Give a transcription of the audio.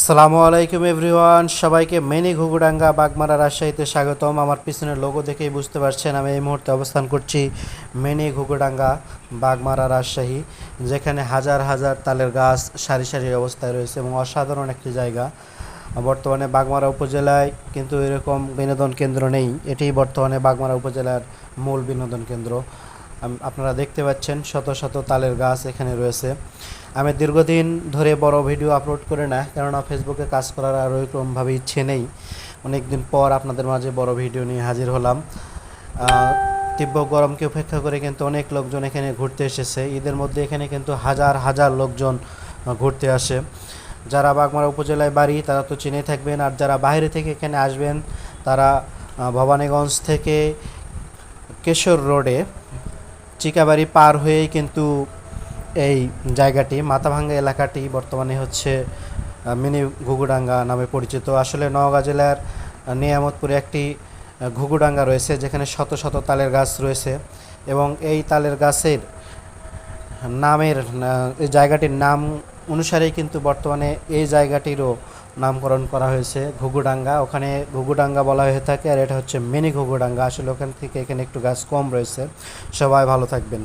সালামু আলাইকুম এভরিওয়ান, সবাইকে মিনি ঘুঘুডাঙ্গা বাগমারা রাজশাহীতে স্বাগতম। আমার পিছনের লোগো দেখেই বুঝতে পারছেন আমি এই মুহূর্তে অবস্থান করছি মিনি ঘুঘুডাঙ্গা বাগমারা রাজশাহী, যেখানে হাজার হাজার তালের গাছ সারি সারি অবস্থায় রয়েছে এবং অসাধারণ একটি জায়গা। বর্তমানে বাগমারা উপজেলায় কিন্তু এরকম বিনোদন কেন্দ্র নেই, এটিই বর্তমানে বাগমারা উপজেলার মূল বিনোদন কেন্দ্র। আপনারা দেখতে পাচ্ছেন শত শত তালের গাছ এখানে রয়েছে। আমি দীর্ঘদিন ধরে বড় ভিডিও আপলোড করে না, কেননা ফেসবুকে কাজ করার আর ওইরকমভাবে ইচ্ছে নেই। অনেক দিন পর আপনাদের মাঝে বড় ভিডিও নিয়ে হাজির হলাম। তীব্র গরমকে উপেক্ষা করে কিন্তু অনেক লোকজন এখানে ঘুরতে এসেছে। ঈদের মধ্যে এখানে কিন্তু হাজার হাজার লোকজন ঘুরতে আসে। যারা বাগমারা উপজেলায় বাড়ি তারা তো চিনে থাকবেন, আর যারা বাইরে থেকে এখানে আসবেন তারা ভবানীগঞ্জ থেকে কেশর রোডে চিকাবাড়ি পার হয়েই কিন্তু এই জায়গাটি, মাথাভাঙ্গা এলাকাটি বর্তমানে হচ্ছে মিনি ঘুঘুডাঙ্গা নামে পরিচিত। আসলে নওগাঁ জেলার নিয়ামতপুরে একটি ঘুঘুডাঙ্গা রয়েছে, যেখানে শত শত তালের গাছ রয়েছে এবং এই তালের গাছের নামের এই জায়গাটির নাম অনুসারেই কিন্তু বর্তমানে এই জায়গাটিরও নামকরণ করা হয়েছে ঘুঘুডাঙ্গা। ওখানে ঘুঘুডাঙ্গা বলা হয়ে থাকে, আর এটা হচ্ছে মিনি ঘুঘুডাঙ্গা। আসলে ওখান থেকে এখানে একটু গাছ কম রয়েছে। সবাই ভালো থাকবেন।